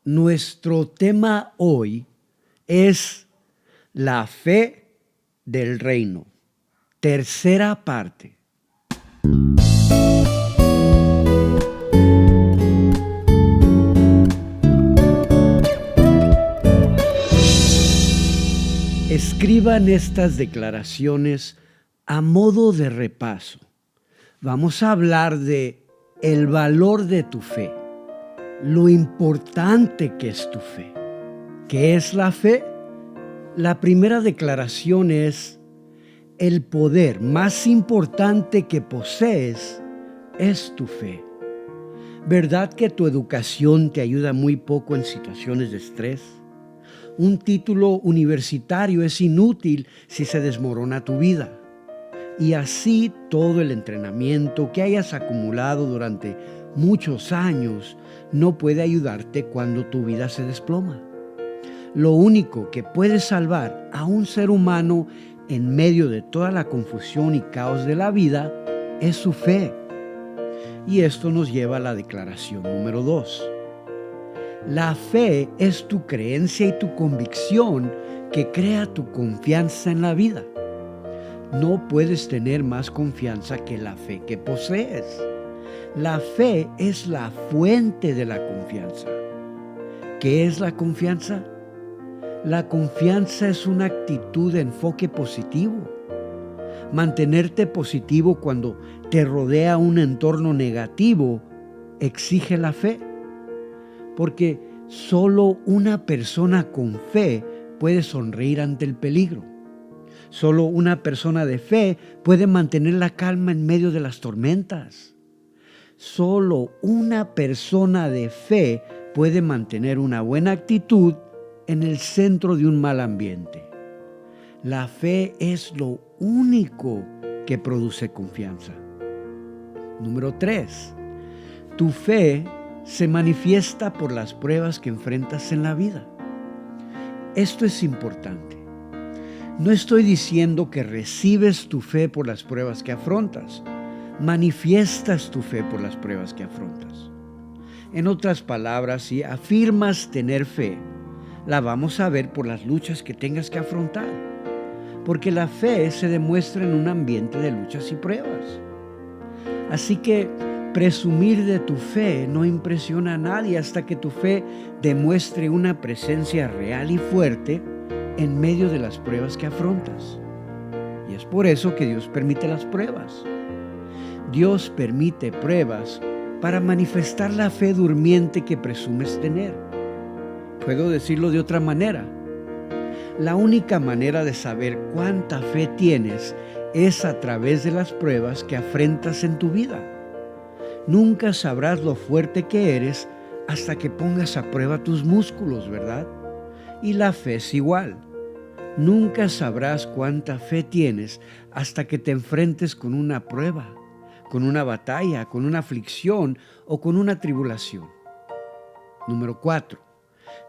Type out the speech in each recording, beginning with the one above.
Nuestro tema hoy es la fe del reino, tercera parte. Escriban estas declaraciones a modo de repaso. Vamos a hablar de el valor de tu fe, lo importante que es tu fe. ¿Qué es la fe? La primera declaración es: el poder más importante que posees es tu fe. ¿Verdad que tu educación te ayuda muy poco en situaciones de estrés? Un título universitario es inútil si se desmorona tu vida. Y así todo el entrenamiento que hayas acumulado durante muchos años no puede ayudarte cuando tu vida se desploma. Lo único que puede salvar a un ser humano en medio de toda la confusión y caos de la vida es su fe. Y esto nos lleva a la declaración número 2. La fe es tu creencia y tu convicción que crea tu confianza en la vida. No puedes tener más confianza que la fe que posees. La fe es la fuente de la confianza. ¿Qué es la confianza? La confianza es una actitud de enfoque positivo. Mantenerte positivo cuando te rodea un entorno negativo exige la fe. Porque solo una persona con fe puede sonreír ante el peligro. Solo una persona de fe puede mantener la calma en medio de las tormentas. Solo una persona de fe puede mantener una buena actitud en el centro de un mal ambiente. La fe es lo único que produce confianza. Número 3. Tu fe se manifiesta por las pruebas que enfrentas en la vida. Esto es importante. No estoy diciendo que recibes tu fe por las pruebas que afrontas. Manifiestas tu fe por las pruebas que afrontas. En otras palabras, si afirmas tener fe, la vamos a ver por las luchas que tengas que afrontar. Porque la fe se demuestra en un ambiente de luchas y pruebas. Así que presumir de tu fe no impresiona a nadie hasta que tu fe demuestre una presencia real y fuerte en medio de las pruebas que afrontas. Y es por eso que Dios permite las pruebas. Dios permite pruebas para manifestar la fe durmiente que presumes tener. Puedo decirlo de otra manera. La única manera de saber cuánta fe tienes es a través de las pruebas que afrentas en tu vida. Nunca sabrás lo fuerte que eres hasta que pongas a prueba tus músculos, ¿verdad? Y la fe es igual. Nunca sabrás cuánta fe tienes hasta que te enfrentes con una prueba, con una batalla, con una aflicción o con una tribulación. Número 4.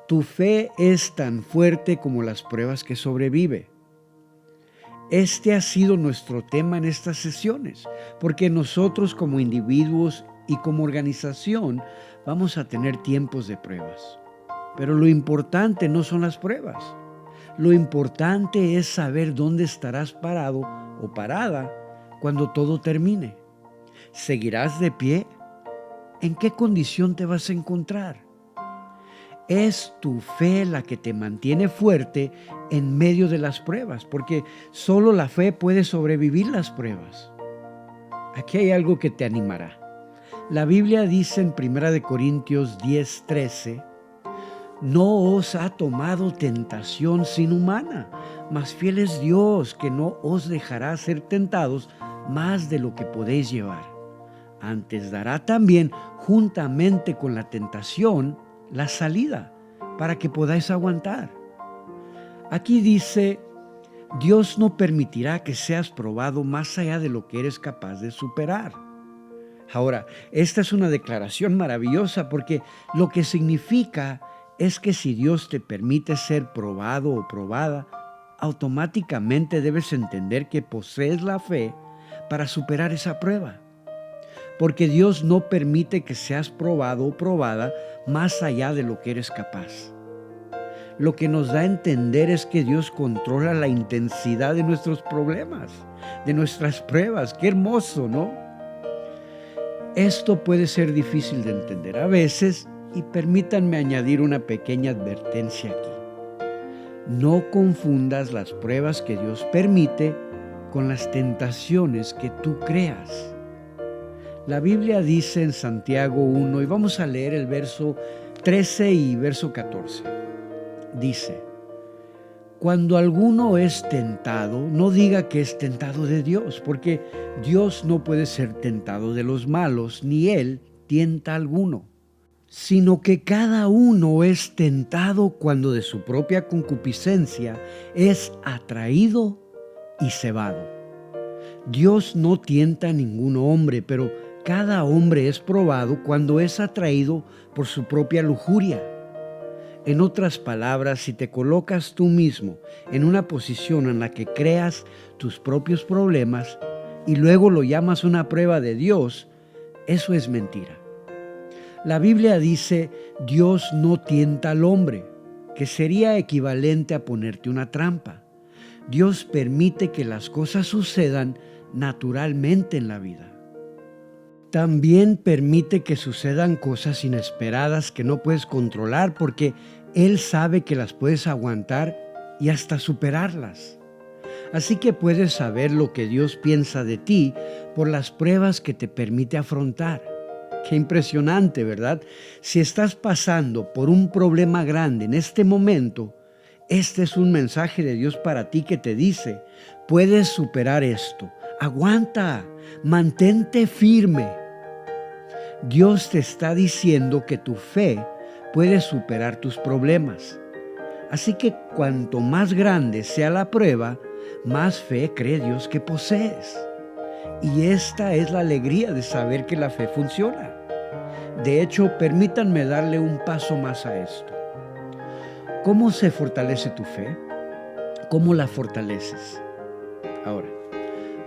Tu fe es tan fuerte como las pruebas que sobrevive. Este ha sido nuestro tema en estas sesiones, porque nosotros como individuos y como organización vamos a tener tiempos de pruebas. Pero lo importante no son las pruebas. Lo importante es saber dónde estarás parado o parada cuando todo termine. ¿Seguirás de pie? ¿En qué condición te vas a encontrar? Es tu fe la que te mantiene fuerte en medio de las pruebas, porque solo la fe puede sobrevivir las pruebas. Aquí hay algo que te animará. La Biblia dice en 1 Corintios 10:13, no os ha tomado tentación sin humana, mas fiel es Dios que no os dejará ser tentados más de lo que podéis llevar. Antes dará también juntamente con la tentación la salida para que podáis aguantar. Aquí dice, Dios no permitirá que seas probado más allá de lo que eres capaz de superar. Ahora, esta es una declaración maravillosa porque lo que significa es que si Dios te permite ser probado o probada, automáticamente debes entender que posees la fe para superar esa prueba. porque Dios no permite que seas probado o probada más allá de lo que eres capaz. Lo que nos da a entender es que Dios controla la intensidad de nuestros problemas, de nuestras pruebas. ¡Qué hermoso!, ¿no? Esto puede ser difícil de entender a veces, y permítanme añadir una pequeña advertencia aquí. No confundas las pruebas que Dios permite con las tentaciones que tú creas. La Biblia dice en Santiago 1, y vamos a leer el verso 13 y verso 14. Dice: cuando alguno es tentado, no diga que es tentado de Dios, porque Dios no puede ser tentado de los malos, ni Él tienta a alguno, sino que cada uno es tentado cuando de su propia concupiscencia es atraído y cebado. Dios no tienta a ningún hombre, pero cada hombre es probado cuando es atraído por su propia lujuria. En otras palabras, si te colocas tú mismo en una posición en la que creas tus propios problemas y luego lo llamas una prueba de Dios, eso es mentira. La Biblia dice: Dios no tienta al hombre, que sería equivalente a ponerte una trampa. Dios permite que las cosas sucedan naturalmente en la vida. También permite que sucedan cosas inesperadas que no puedes controlar, porque Él sabe que las puedes aguantar y hasta superarlas. Así que puedes saber lo que Dios piensa de ti por las pruebas que te permite afrontar. Qué impresionante, ¿verdad? Si estás pasando por un problema grande en este momento, este es un mensaje de Dios para ti que te dice: puedes superar esto. Aguanta, mantente firme. Dios te está diciendo que tu fe puede superar tus problemas. Así que cuanto más grande sea la prueba, más fe cree Dios que posees. Y esta es la alegría de saber que la fe funciona. De hecho, permítanme darle un paso más a esto. ¿Cómo se fortalece tu fe? ¿Cómo la fortaleces? Ahora,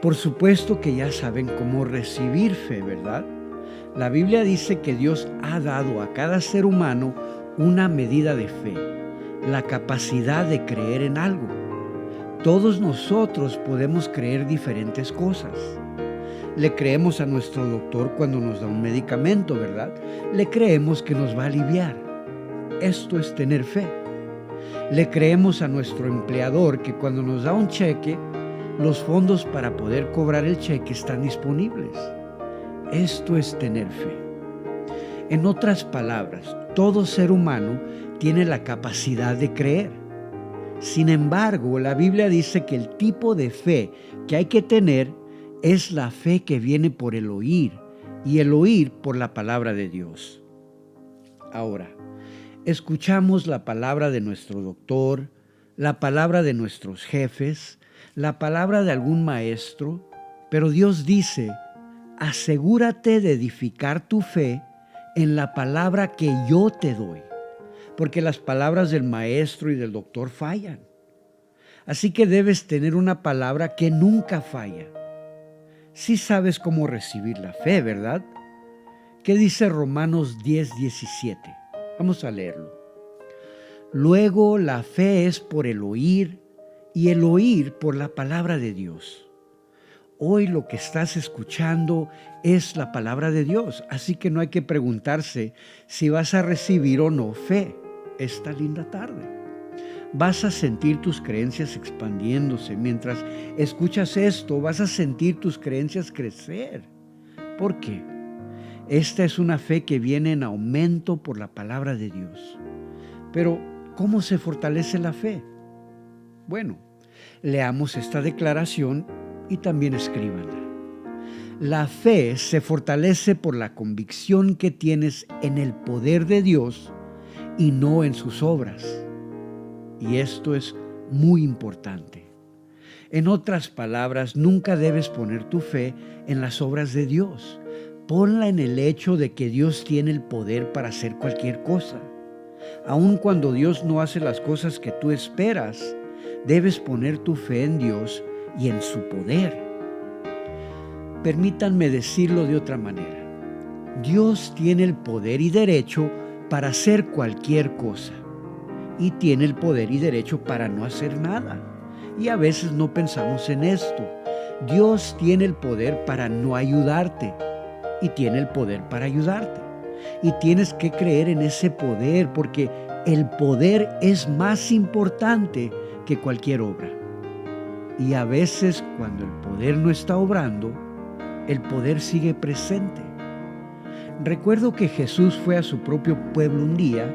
por supuesto que ya saben cómo recibir fe, ¿verdad? La Biblia dice que Dios ha dado a cada ser humano una medida de fe, la capacidad de creer en algo. Todos nosotros podemos creer diferentes cosas. Le creemos a nuestro doctor cuando nos da un medicamento, ¿verdad? Le creemos que nos va a aliviar. Esto es tener fe. Le creemos a nuestro empleador que cuando nos da un cheque, los fondos para poder cobrar el cheque están disponibles. Esto es tener fe. En otras palabras, todo ser humano tiene la capacidad de creer. Sin embargo, la Biblia dice que el tipo de fe que hay que tener es la fe que viene por el oír, y el oír por la palabra de Dios. Ahora, escuchamos la palabra de nuestro doctor, la palabra de nuestros jefes, la palabra de algún maestro, pero Dios dice: asegúrate de edificar tu fe en la palabra que yo te doy, porque las palabras del maestro y del doctor fallan. Así que debes tener una palabra que nunca falla. Sí sabes cómo recibir la fe, ¿verdad? ¿Qué dice Romanos 10:17? Vamos a leerlo. Luego la fe es por el oír, y el oír por la palabra de Dios. Hoy lo que estás escuchando es la palabra de Dios, así que no hay que preguntarse si vas a recibir o no fe esta linda tarde. Vas a sentir tus creencias expandiéndose. Mientras escuchas esto, vas a sentir tus creencias crecer. ¿Por qué? Esta es una fe que viene en aumento por la palabra de Dios. Pero, ¿cómo se fortalece la fe? Bueno, leamos esta declaración y también escríbanla. La fe se fortalece por la convicción que tienes en el poder de Dios y no en sus obras. Y esto es muy importante. En otras palabras, nunca debes poner tu fe en las obras de Dios. Ponla en el hecho de que Dios tiene el poder para hacer cualquier cosa. Aun cuando Dios no hace las cosas que tú esperas, debes poner tu fe en Dios y en su poder. Permítanme decirlo de otra manera. Dios tiene el poder y derecho para hacer cualquier cosa y tiene el poder y derecho para no hacer nada. Y a veces no pensamos en esto. Dios tiene el poder para no ayudarte y tiene el poder para ayudarte. Y tienes que creer en ese poder porque el poder es más importante que cualquier obra. Y a veces cuando el poder no está obrando, el poder sigue presente. Recuerdo que Jesús fue a su propio pueblo un día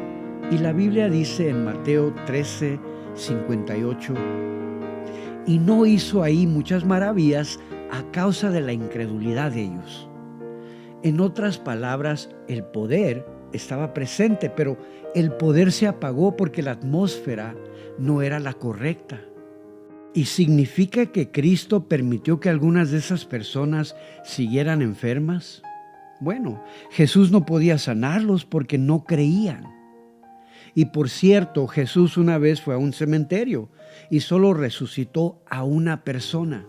y la Biblia dice en Mateo 13:58, y no hizo ahí muchas maravillas a causa de la incredulidad de ellos. En otras palabras, el poder estaba presente, pero el poder se apagó porque la atmósfera no era la correcta. ¿Y significa que Cristo permitió que algunas de esas personas siguieran enfermas? Bueno, Jesús no podía sanarlos porque no creían. Y por cierto, Jesús una vez fue a un cementerio y solo resucitó a una persona.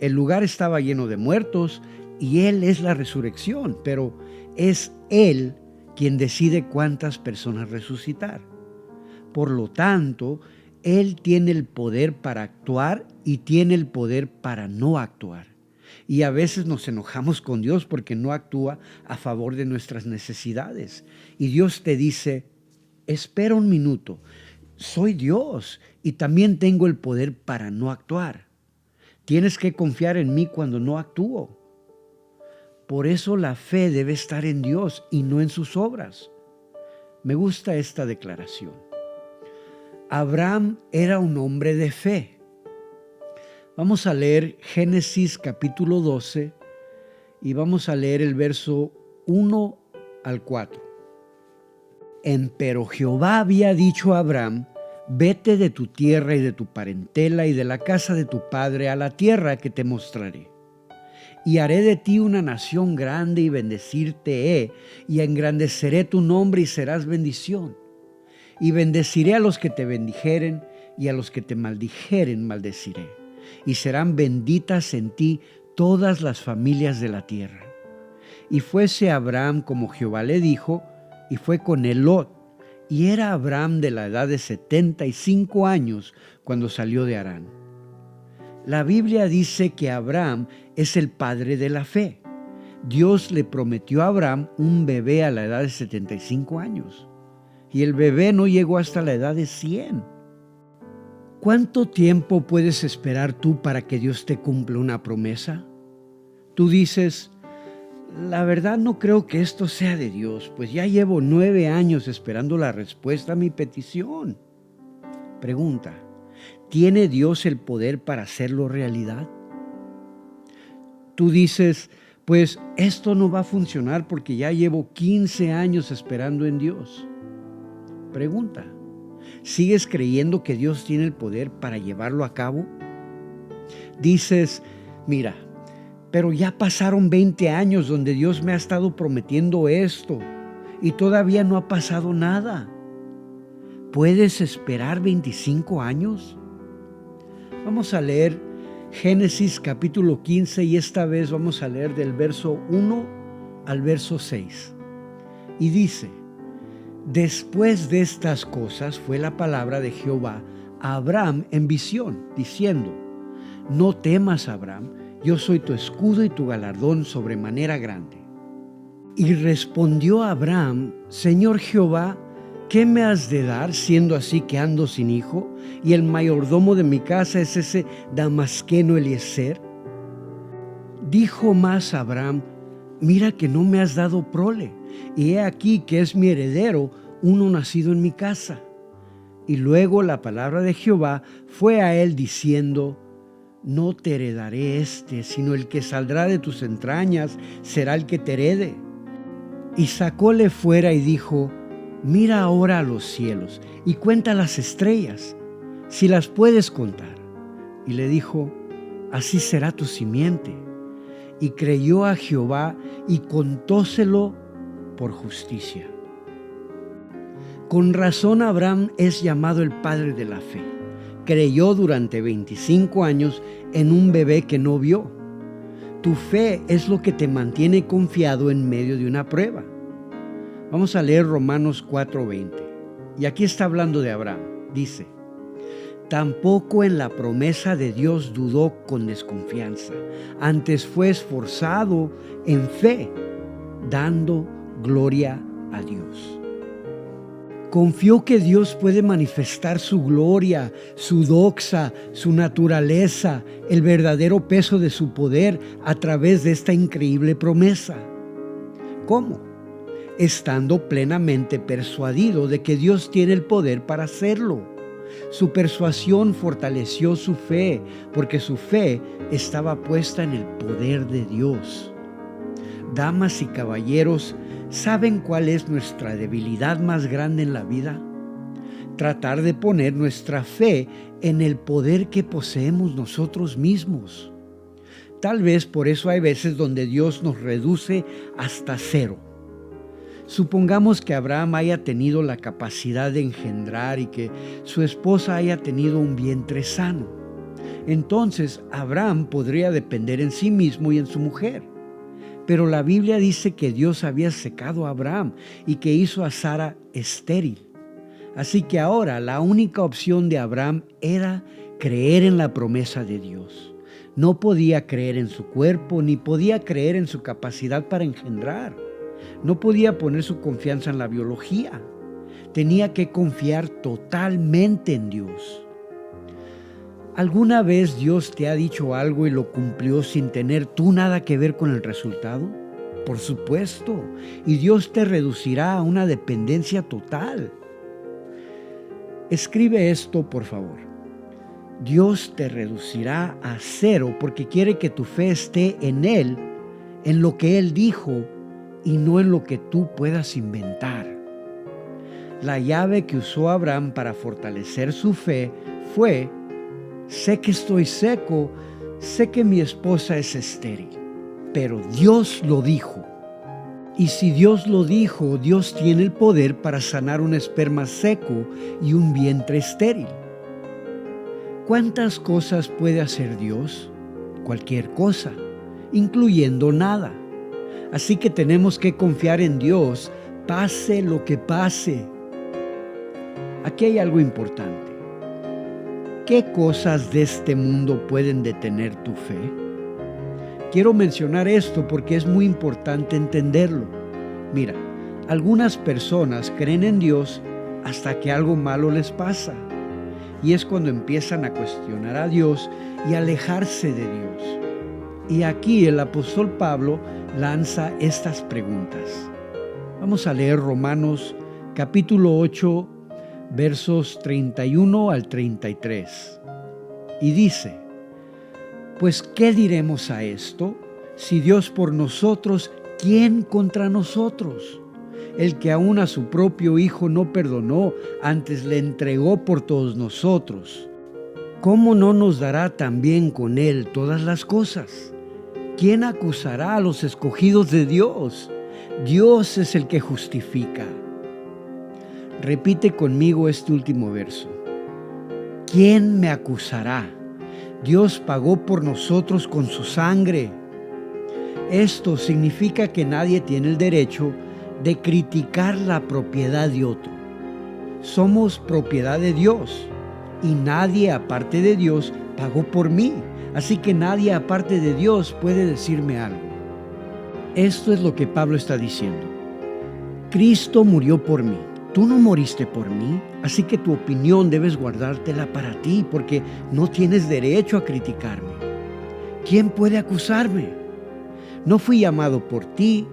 El lugar estaba lleno de muertos y Él es la resurrección, pero es Él quien decide cuántas personas resucitar. Por lo tanto, Él tiene el poder para actuar y tiene el poder para no actuar. Y a veces nos enojamos con Dios porque no actúa a favor de nuestras necesidades. Y Dios te dice, espera un minuto, soy Dios y también tengo el poder para no actuar. Tienes que confiar en mí cuando no actúo. Por eso la fe debe estar en Dios y no en sus obras. Me gusta esta declaración. Abraham era un hombre de fe. Vamos a leer Génesis capítulo 12 y vamos a leer el verso 1 al 4. Empero Jehová había dicho a Abraham, vete de tu tierra y de tu parentela y de la casa de tu padre a la tierra que te mostraré. Y haré de ti una nación grande y bendecirte he, y engrandeceré tu nombre y serás bendición. Y bendeciré a los que te bendijeren y a los que te maldijeren maldeciré. Y serán benditas en ti todas las familias de la tierra. Y fuese Abraham como Jehová le dijo, y fue con él Lot. Y era Abraham de la edad de 75 años cuando salió de Harán. La Biblia dice que Abraham es el padre de la fe. Dios le prometió a Abraham un bebé a la edad de 75 años. Y el bebé no llegó hasta la edad de 100. ¿Cuánto tiempo puedes esperar tú para que Dios te cumpla una promesa? Tú dices, la verdad no creo que esto sea de Dios, pues ya llevo 9 años esperando la respuesta a mi petición. Pregunta, ¿tiene Dios el poder para hacerlo realidad? Tú dices, pues esto no va a funcionar porque ya llevo 15 años esperando en Dios. Pregunta, ¿sigues creyendo que Dios tiene el poder para llevarlo a cabo? Dices, mira, pero ya pasaron 20 años donde Dios me ha estado prometiendo esto y todavía no ha pasado nada. ¿Puedes esperar 25 años? Vamos a leer Génesis capítulo 15 y esta vez vamos a leer del verso 1 al verso 6. Y dice, después de estas cosas fue la palabra de Jehová a Abraham en visión, diciendo, no temas, Abraham, yo soy tu escudo y tu galardón sobremanera grande. Y respondió Abraham, Señor Jehová, ¿qué me has de dar siendo así que ando sin hijo? Y el mayordomo de mi casa es ese damasqueno Eliezer. Dijo más Abraham, mira que no me has dado prole, y he aquí que es mi heredero uno nacido en mi casa. Y luego la palabra de Jehová fue a él diciendo, no te heredaré sino el que saldrá de tus entrañas será el que te herede. Y sacóle fuera y dijo, mira ahora a los cielos y cuenta las estrellas, si las puedes contar. Y le dijo, así será tu simiente. Y creyó a Jehová y contóselo por justicia. Con razón Abraham es llamado el padre de la fe. Creyó durante 25 años en un bebé que no vio. Tu fe es lo que te mantiene confiado en medio de una prueba. Vamos a leer Romanos 4:20. Y aquí está hablando de Abraham. Dice: tampoco en la promesa de Dios dudó con desconfianza, antes fue esforzado en fe, dando gloria a Dios. Confió que Dios puede manifestar su gloria, su doxa, su naturaleza, el verdadero peso de su poder a través de esta increíble promesa. ¿Cómo? Estando plenamente persuadido de que Dios tiene el poder para hacerlo. Su persuasión fortaleció su fe, porque su fe estaba puesta en el poder de Dios. Damas y caballeros, ¿saben cuál es nuestra debilidad más grande en la vida? Tratar de poner nuestra fe en el poder que poseemos nosotros mismos. Tal vez por eso hay veces donde Dios nos reduce hasta cero. Supongamos que Abraham haya tenido la capacidad de engendrar y que su esposa haya tenido un vientre sano. Entonces Abraham podría depender en sí mismo y en su mujer. Pero la Biblia dice que Dios había secado a Abraham y que hizo a Sara estéril. Así que ahora la única opción de Abraham era creer en la promesa de Dios. No podía creer en su cuerpo ni podía creer en su capacidad para engendrar. No podía poner su confianza en la biología. Tenía que confiar totalmente en Dios. ¿Alguna vez Dios te ha dicho algo y lo cumplió sin tener tú nada que ver con el resultado? Por supuesto, y Dios te reducirá a una dependencia total. Escribe esto, por favor. Dios te reducirá a cero porque quiere que tu fe esté en Él, en lo que Él dijo y no en lo que tú puedas inventar. La llave que usó Abraham para fortalecer su fe fue: sé que estoy seco, sé que mi esposa es estéril, pero Dios lo dijo. Y si Dios lo dijo, Dios tiene el poder para sanar un esperma seco y un vientre estéril. ¿Cuántas cosas puede hacer Dios? Cualquier cosa, incluyendo nada. Así que tenemos que confiar en Dios, pase lo que pase. Aquí hay algo importante. ¿Qué cosas de este mundo pueden detener tu fe? Quiero mencionar esto porque es muy importante entenderlo. Mira, algunas personas creen en Dios hasta que algo malo les pasa. Y es cuando empiezan a cuestionar a Dios y alejarse de Dios. Y aquí el apóstol Pablo lanza estas preguntas. Vamos a leer Romanos capítulo 8, versos 31 al 33. Y dice: pues, ¿qué diremos a esto? Si Dios por nosotros, ¿quién contra nosotros? El que aún a su propio Hijo no perdonó, antes le entregó por todos nosotros. ¿Cómo no nos dará también con Él todas las cosas? ¿Quién acusará a los escogidos de Dios? Dios es el que justifica. Repite conmigo este último verso. ¿Quién me acusará? Dios pagó por nosotros con su sangre. Esto significa que nadie tiene el derecho de criticar la propiedad de otro. Somos propiedad de Dios y nadie aparte de Dios pagó por mí. Así que nadie aparte de Dios puede decirme algo. Esto es lo que Pablo está diciendo. Cristo murió por mí. Tú no moriste por mí, así que tu opinión debes guardártela para ti, porque no tienes derecho a criticarme. ¿Quién puede acusarme? No fui llamado por ti,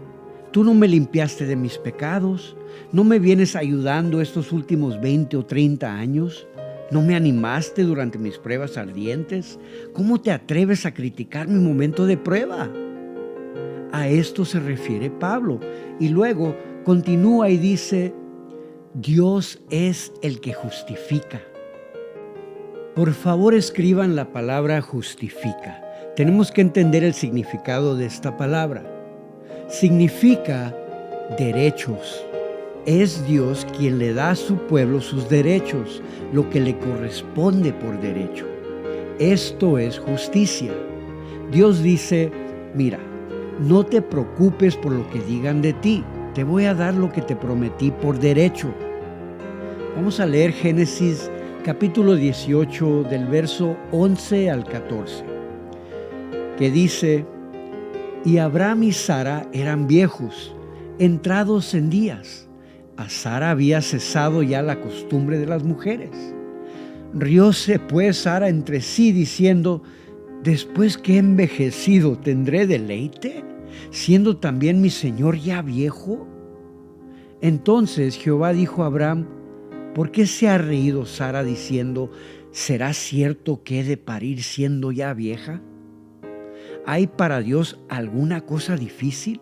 tú no me limpiaste de mis pecados, no me vienes ayudando estos últimos 20 o 30 años, no me animaste durante mis pruebas ardientes. ¿Cómo te atreves a criticar mi momento de prueba? A esto se refiere Pablo, y luego continúa y dice: Dios es el que justifica. Por favor, escriban la palabra justifica. Tenemos que entender el significado de esta palabra. Significa derechos. Es Dios quien le da a su pueblo sus derechos, lo que le corresponde por derecho. Esto es justicia. Dios dice: Mira, no te preocupes por lo que digan de ti. Te voy a dar lo que te prometí por derecho. Vamos a leer Génesis capítulo 18 del verso 11 al 14, que dice: Y Abraham y Sara eran viejos, entrados en días. A Sara había cesado ya la costumbre de las mujeres. Rióse pues Sara entre sí, diciendo: Después que he envejecido, ¿tendré deleite, siendo también mi señor ya viejo? Entonces Jehová dijo a Abraham: ¿Por qué se ha reído Sara diciendo: ¿será cierto que he de parir siendo ya vieja? ¿Hay para Dios alguna cosa difícil?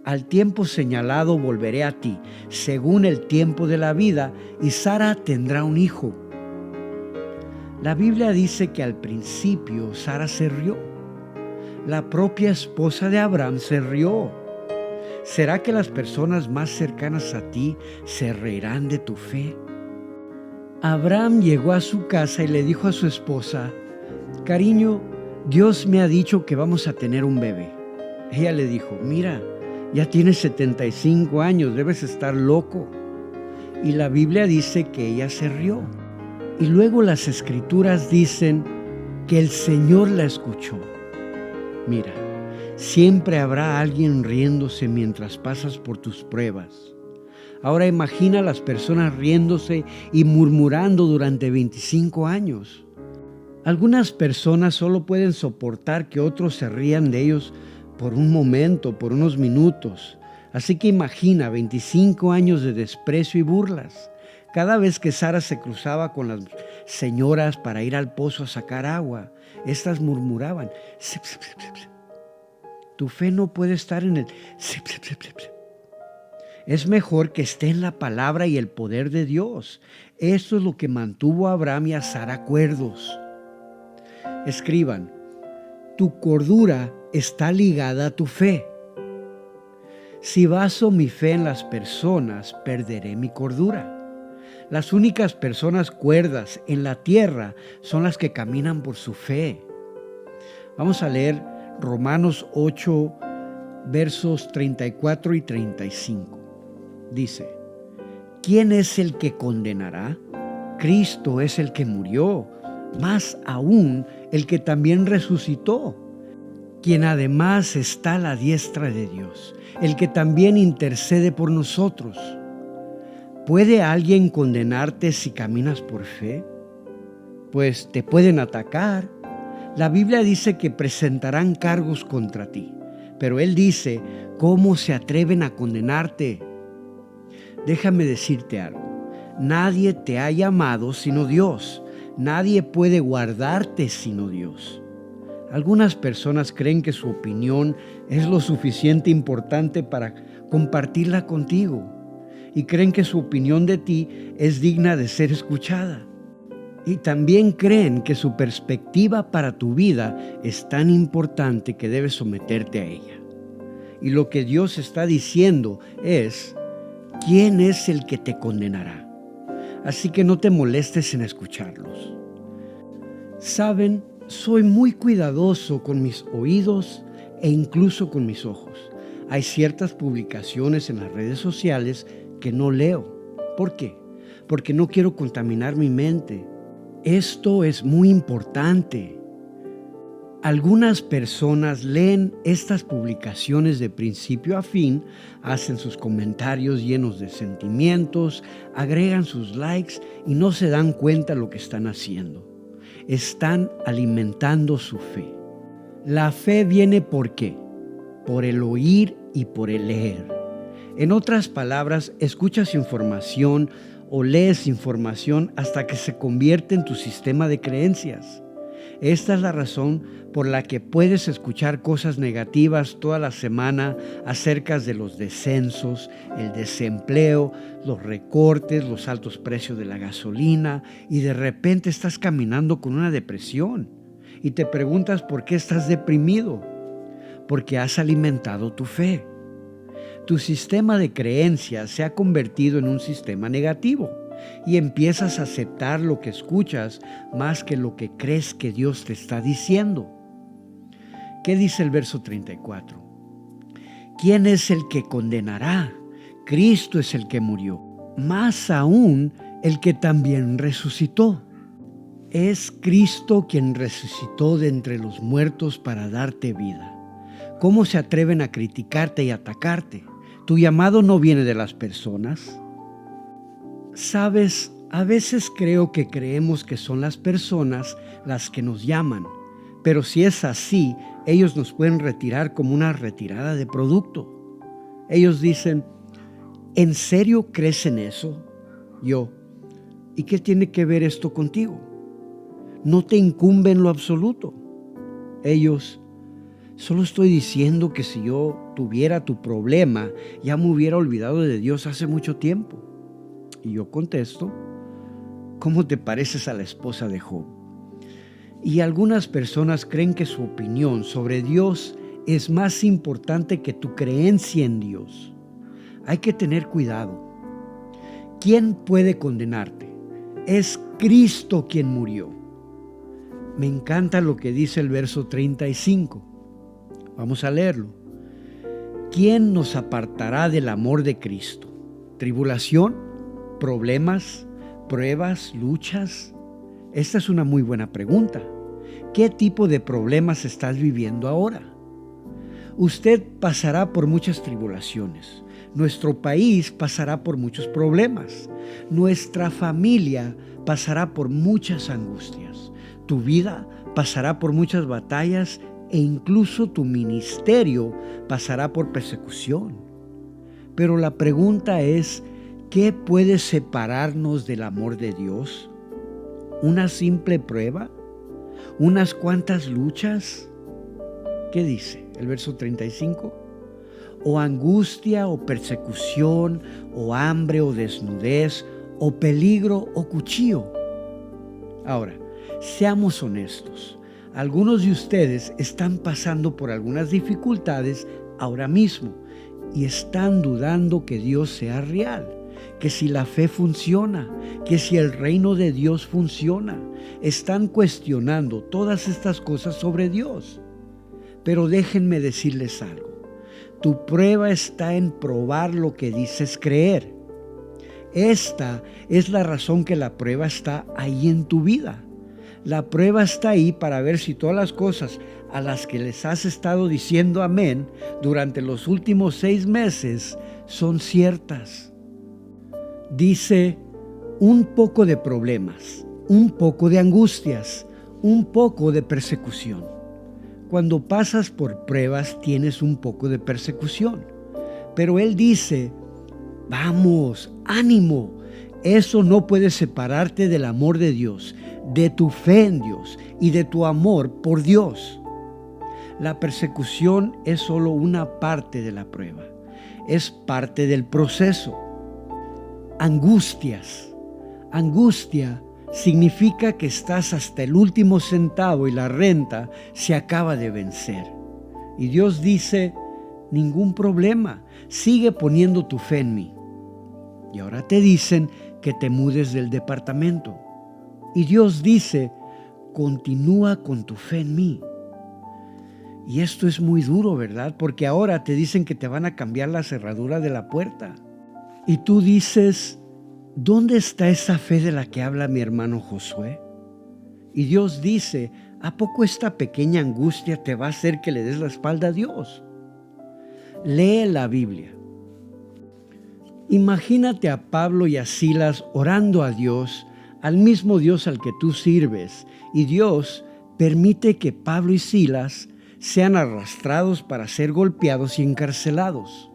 Al tiempo señalado volveré a ti, según el tiempo de la vida, y Sara tendrá un hijo. La Biblia dice que al principio Sara se rió. La propia esposa de Abraham se rió. ¿Será que las personas más cercanas a ti se reirán de tu fe? Abraham llegó a su casa y le dijo a su esposa: Cariño, Dios me ha dicho que vamos a tener un bebé. Ella le dijo: Mira, ya tienes 75 años, debes estar loco. Y la Biblia dice que ella se rió. Y luego las Escrituras dicen que el Señor la escuchó. Mira, siempre habrá alguien riéndose mientras pasas por tus pruebas. Ahora imagina a las personas riéndose y murmurando durante 25 años. Algunas personas solo pueden soportar que otros se rían de ellos por un momento, por unos minutos. Así que imagina 25 años de desprecio y burlas. Cada vez que Sara se cruzaba con las señoras para ir al pozo a sacar agua, estas murmuraban: "Sip, sip, sip, sip, sip". Tu fe no puede estar en el sip, sip, sip, sip, sip. Es mejor que esté en la palabra y el poder de Dios. Esto es lo que mantuvo a Abraham y a Sara cuerdos. Escriban: tu cordura está ligada a tu fe. Si baso mi fe en las personas, perderé mi cordura. Las únicas personas cuerdas en la tierra son las que caminan por su fe. Vamos a leer Romanos 8, versos 34 y 35. Dice: ¿quién es el que condenará? Cristo es el que murió, más aún el que también resucitó, quien además está a la diestra de Dios, el que también intercede por nosotros. ¿Puede alguien condenarte si caminas por fe? Pues te pueden atacar. La Biblia dice que presentarán cargos contra ti, pero Él dice: ¿cómo se atreven a condenarte? Déjame decirte algo. Nadie te ha llamado sino Dios. Nadie puede guardarte sino Dios. Algunas personas creen que su opinión es lo suficiente importante para compartirla contigo, y creen que su opinión de ti es digna de ser escuchada. Y también creen que su perspectiva para tu vida es tan importante que debes someterte a ella. Y lo que Dios está diciendo es: ¿quién es el que te condenará? Así que no te molestes en escucharlos. Saben, soy muy cuidadoso con mis oídos e incluso con mis ojos. Hay ciertas publicaciones en las redes sociales que no leo. ¿Por qué? Porque no quiero contaminar mi mente. Esto es muy importante. Algunas personas leen estas publicaciones de principio a fin, hacen sus comentarios llenos de sentimientos, agregan sus likes y no se dan cuenta de lo que están haciendo. Están alimentando su fe. La fe viene ¿por qué? Por el oír y por el leer. En otras palabras, escuchas información o lees información hasta que se convierte en tu sistema de creencias. Esta es la razón por la que puedes escuchar cosas negativas toda la semana acerca de los descensos, el desempleo, los recortes, los altos precios de la gasolina, y de repente estás caminando con una depresión y te preguntas por qué estás deprimido. Porque has alimentado tu fe. Tu sistema de creencias se ha convertido en un sistema negativo y empiezas a aceptar lo que escuchas más que lo que crees que Dios te está diciendo. ¿Qué dice el verso 34? ¿Quién es el que condenará? Cristo es el que murió, más aún el que también resucitó. Es Cristo quien resucitó de entre los muertos para darte vida. ¿Cómo se atreven a criticarte y atacarte? ¿Tu llamado no viene de las personas? Sabes, a veces creo que creemos que son las personas las que nos llaman, pero si es así, ellos nos pueden retirar como una retirada de producto. Ellos dicen, ¿en serio crees en eso? Yo, ¿y qué tiene que ver esto contigo? No te incumbe en lo absoluto. Ellos, solo estoy diciendo que si yo tuviera tu problema, ya me hubiera olvidado de Dios hace mucho tiempo. Y yo contesto, ¿cómo te pareces a la esposa de Job? Y algunas personas creen que su opinión sobre Dios es más importante que tu creencia en Dios. Hay que tener cuidado. ¿Quién puede condenarte? Es Cristo quien murió. Me encanta lo que dice el verso 35. Vamos a leerlo. ¿Quién nos apartará del amor de Cristo? ¿Tribulación? ¿Problemas? ¿Pruebas? ¿Luchas? Esta es una muy buena pregunta. ¿Qué tipo de problemas estás viviendo ahora? Usted pasará por muchas tribulaciones. Nuestro país pasará por muchos problemas. Nuestra familia pasará por muchas angustias. Tu vida pasará por muchas batallas e incluso tu ministerio pasará por persecución. Pero la pregunta es, ¿qué puede separarnos del amor de Dios? ¿Una simple prueba? ¿Unas cuantas luchas? ¿Qué dice el verso 35? ¿O angustia o persecución o hambre o desnudez o peligro o cuchillo? Ahora, seamos honestos. Algunos de ustedes están pasando por algunas dificultades ahora mismo y están dudando que Dios sea real, que si la fe funciona, que si el reino de Dios funciona. Están cuestionando todas estas cosas sobre Dios. Pero déjenme decirles algo. Tu prueba está en probar lo que dices creer. Esta es la razón que la prueba está ahí en tu vida. La prueba está ahí para ver si todas las cosas a las que les has estado diciendo amén durante los últimos 6 meses son ciertas. Dice, un poco de problemas, un poco de angustias, un poco de persecución. Cuando pasas por pruebas tienes un poco de persecución. Pero Él dice, vamos, ánimo. Eso no puede separarte del amor de Dios, de tu fe en Dios y de tu amor por Dios. La persecución es solo una parte de la prueba. Es parte del proceso. Angustias. Angustia significa que estás hasta el último centavo y la renta se acaba de vencer. Y Dios dice, ningún problema, sigue poniendo tu fe en mí. Y ahora te dicen que te mudes del departamento. Y Dios dice, continúa con tu fe en mí. Y esto es muy duro, ¿verdad? Porque ahora te dicen que te van a cambiar la cerradura de la puerta. Y tú dices, ¿dónde está esa fe de la que habla mi hermano Josué? Y Dios dice, ¿a poco esta pequeña angustia te va a hacer que le des la espalda a Dios? Lee la Biblia. Imagínate a Pablo y a Silas orando a Dios, al mismo Dios al que tú sirves, y Dios permite que Pablo y Silas sean arrastrados para ser golpeados y encarcelados.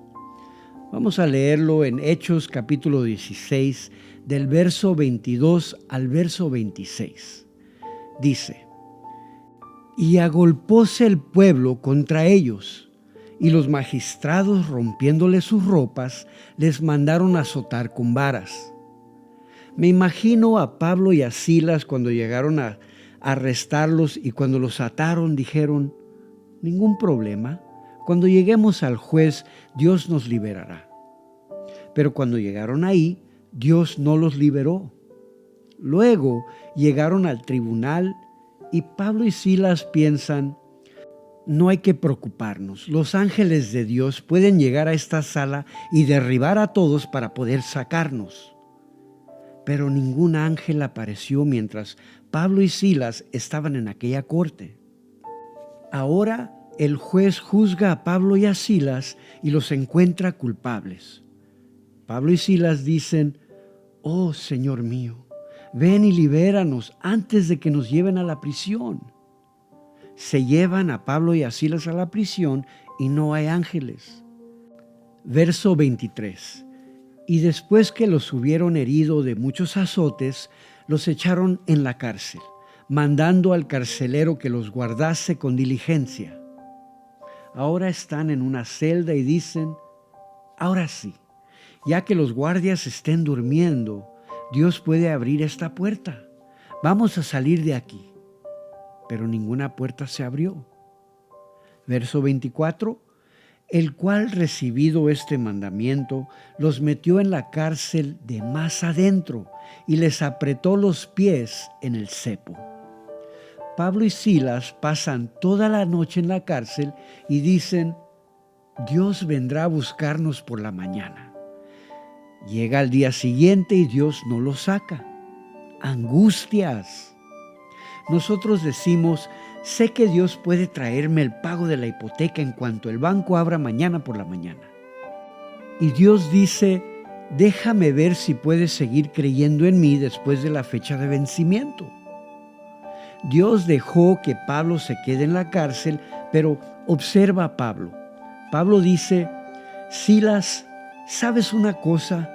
Vamos a leerlo en Hechos capítulo 16, del verso 22 al verso 26. Dice, y agolpóse el pueblo contra ellos, y los magistrados, rompiéndoles sus ropas, les mandaron azotar con varas. Me imagino a Pablo y a Silas cuando llegaron a arrestarlos y cuando los ataron dijeron, ningún problema, cuando lleguemos al juez, Dios nos liberará. Pero cuando llegaron ahí, Dios no los liberó. Luego llegaron al tribunal y Pablo y Silas piensan, No hay que preocuparnos. Los ángeles de Dios pueden llegar a esta sala y derribar a todos para poder sacarnos. Pero ningún ángel apareció mientras Pablo y Silas estaban en aquella corte. Ahora el juez juzga a Pablo y a Silas y los encuentra culpables. Pablo y Silas dicen: «Oh, Señor mío, ven y libéranos antes de que nos lleven a la prisión». Se llevan a Pablo y a Silas a la prisión y no hay ángeles. Verso 23. Y después que los hubieron herido de muchos azotes, los echaron en la cárcel, mandando al carcelero que los guardase con diligencia. Ahora están en una celda y dicen: ahora sí, ya que los guardias estén durmiendo, Dios puede abrir esta puerta. Vamos a salir de aquí. Pero ninguna puerta se abrió. Verso 24. El cual, recibido este mandamiento, los metió en la cárcel de más adentro y les apretó los pies en el cepo. Pablo y Silas pasan toda la noche en la cárcel y dicen: Dios vendrá a buscarnos por la mañana. Llega el día siguiente y Dios no los saca. Angustias. Nosotros decimos: sé que Dios puede traerme el pago de la hipoteca en cuanto el banco abra mañana por la mañana. Y Dios dice: déjame ver si puedes seguir creyendo en mí después de la fecha de vencimiento. Dios dejó que Pablo se quede en la cárcel, pero observa a Pablo. Pablo dice: Silas, ¿sabes una cosa?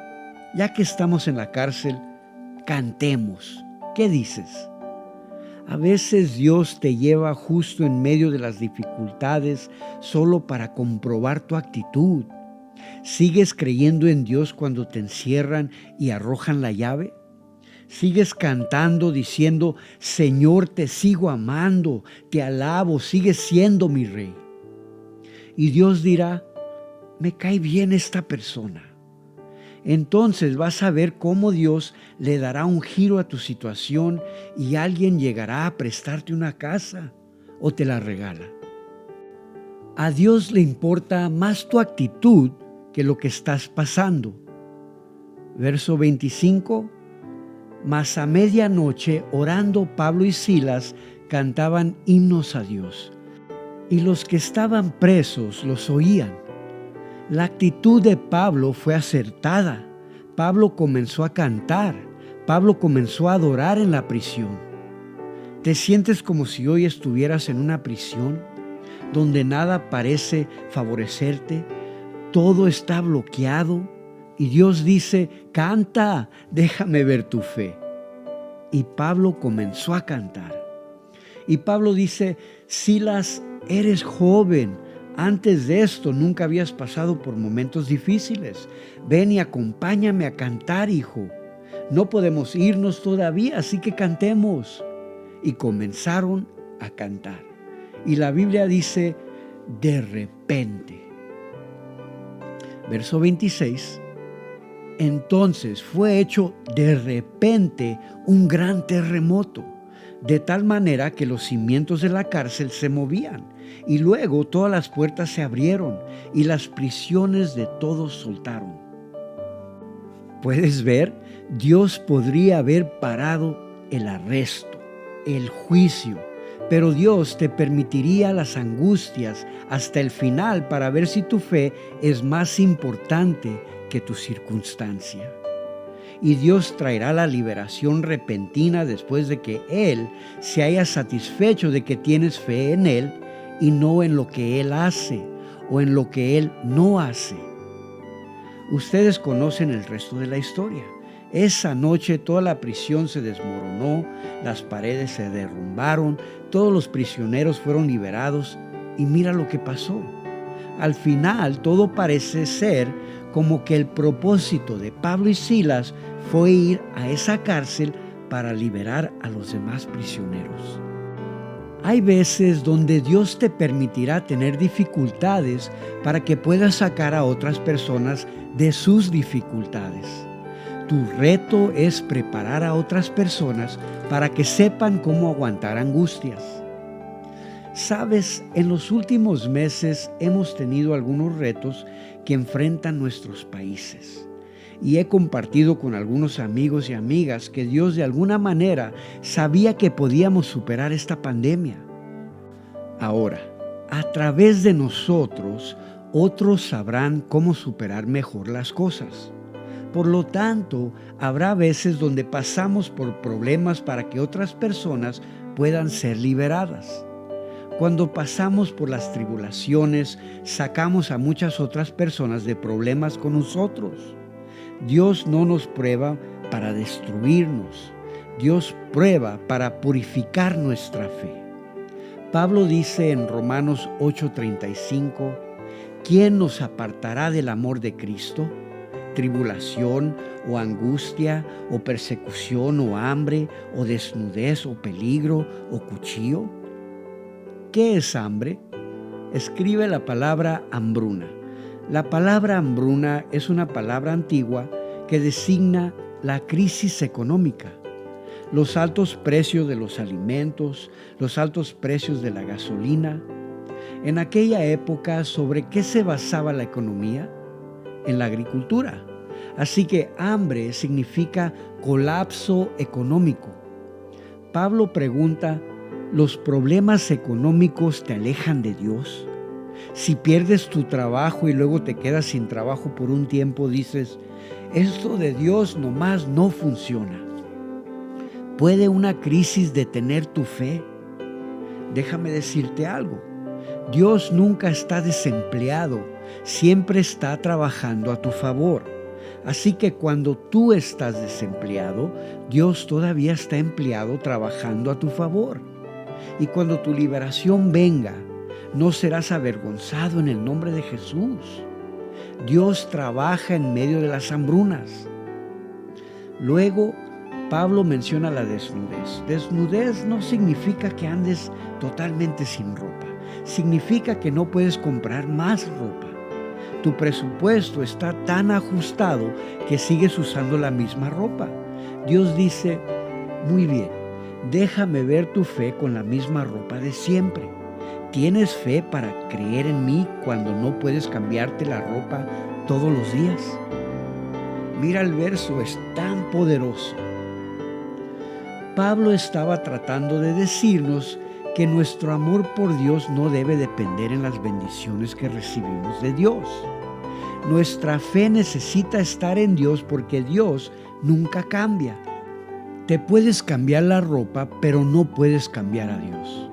Ya que estamos en la cárcel, cantemos. ¿Qué dices? A veces Dios te lleva justo en medio de las dificultades solo para comprobar tu actitud. ¿Sigues creyendo en Dios cuando te encierran y arrojan la llave? ¿Sigues cantando diciendo: Señor, te sigo amando, te alabo, sigues siendo mi rey? Y Dios dirá: me cae bien esta persona. Entonces vas a ver cómo Dios le dará un giro a tu situación y alguien llegará a prestarte una casa o te la regala. A Dios le importa más tu actitud que lo que estás pasando. Verso 25. Mas a medianoche, orando, Pablo y Silas cantaban himnos a Dios, y los que estaban presos los oían. La actitud de Pablo fue acertada. Pablo comenzó a cantar. Pablo comenzó a adorar en la prisión. ¿Te sientes como si hoy estuvieras en una prisión donde nada parece favorecerte? Todo está bloqueado y Dios dice: canta, déjame ver tu fe. Y Pablo comenzó a cantar. Y Pablo dice: Silas, eres joven. Antes de esto nunca habías pasado por momentos difíciles. Ven y acompáñame a cantar, hijo. No podemos irnos todavía, así que cantemos. Y comenzaron a cantar. Y la Biblia dice: de repente. Verso 26. Entonces fue hecho de repente un gran terremoto, de tal manera que los cimientos de la cárcel se movían, y luego todas las puertas se abrieron y las prisiones de todos soltaron. ¿Puedes ver? Dios podría haber parado el arresto, el juicio, pero Dios te permitiría las angustias hasta el final para ver si tu fe es más importante que tu circunstancia. Y Dios traerá la liberación repentina después de que Él se haya satisfecho de que tienes fe en Él y no en lo que Él hace o en lo que Él no hace. Ustedes conocen el resto de la historia. Esa noche toda la prisión se desmoronó, las paredes se derrumbaron, todos los prisioneros fueron liberados y mira lo que pasó. Al final todo parece ser como que el propósito de Pablo y Silas fue ir a esa cárcel para liberar a los demás prisioneros. Hay veces donde Dios te permitirá tener dificultades para que puedas sacar a otras personas de sus dificultades. Tu reto es preparar a otras personas para que sepan cómo aguantar angustias. Sabes, en los últimos meses hemos tenido algunos retos que enfrentan nuestros países. Y he compartido con algunos amigos y amigas que Dios de alguna manera sabía que podíamos superar esta pandemia. Ahora, a través de nosotros, otros sabrán cómo superar mejor las cosas. Por lo tanto, habrá veces donde pasamos por problemas para que otras personas puedan ser liberadas. Cuando pasamos por las tribulaciones, sacamos a muchas otras personas de problemas con nosotros. Dios no nos prueba para destruirnos. Dios prueba para purificar nuestra fe. Pablo dice en Romanos 8:35, ¿quién nos apartará del amor de Cristo? ¿Tribulación o angustia o persecución o hambre o desnudez o peligro o cuchillo? ¿Qué es hambre? Escribe la palabra hambruna. La palabra hambruna es una palabra antigua que designa la crisis económica. Los altos precios de los alimentos, los altos precios de la gasolina. En aquella época, ¿sobre qué se basaba la economía? En la agricultura. Así que hambre significa colapso económico. Pablo pregunta, ¿los problemas económicos te alejan de Dios? Si pierdes tu trabajo y luego te quedas sin trabajo por un tiempo, dices, esto de Dios nomás no funciona. ¿Puede una crisis detener tu fe? Déjame decirte algo. Dios nunca está desempleado, siempre está trabajando a tu favor. Así que cuando tú estás desempleado, Dios todavía está empleado trabajando a tu favor. Y cuando tu liberación venga, no serás avergonzado en el nombre de Jesús. Dios trabaja en medio de las hambrunas. Luego, Pablo menciona la desnudez. Desnudez no significa que andes totalmente sin ropa. Significa que no puedes comprar más ropa. Tu presupuesto está tan ajustado que sigues usando la misma ropa. Dios dice, muy bien, déjame ver tu fe con la misma ropa de siempre. ¿Tienes fe para creer en mí cuando no puedes cambiarte la ropa todos los días? Mira el verso, es tan poderoso. Pablo estaba tratando de decirnos que nuestro amor por Dios no debe depender en las bendiciones que recibimos de Dios. Nuestra fe necesita estar en Dios porque Dios nunca cambia. Te puedes cambiar la ropa, pero no puedes cambiar a Dios.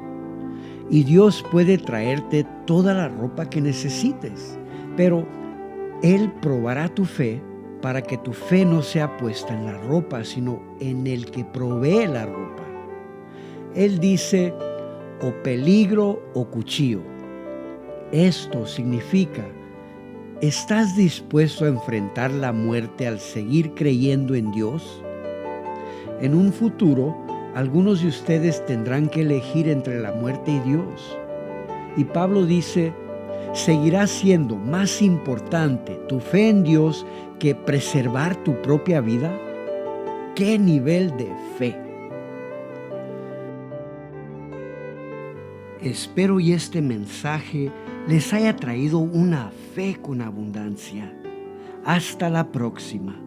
Y Dios puede traerte toda la ropa que necesites, pero Él probará tu fe para que tu fe no sea puesta en la ropa, sino en el que provee la ropa. Él dice, o peligro o cuchillo. Esto significa, ¿estás dispuesto a enfrentar la muerte al seguir creyendo en Dios? En un futuro, algunos de ustedes tendrán que elegir entre la muerte y Dios. Y Pablo dice, ¿seguirá siendo más importante tu fe en Dios que preservar tu propia vida? ¿Qué nivel de fe? Espero y este mensaje les haya traído una fe con abundancia. Hasta la próxima.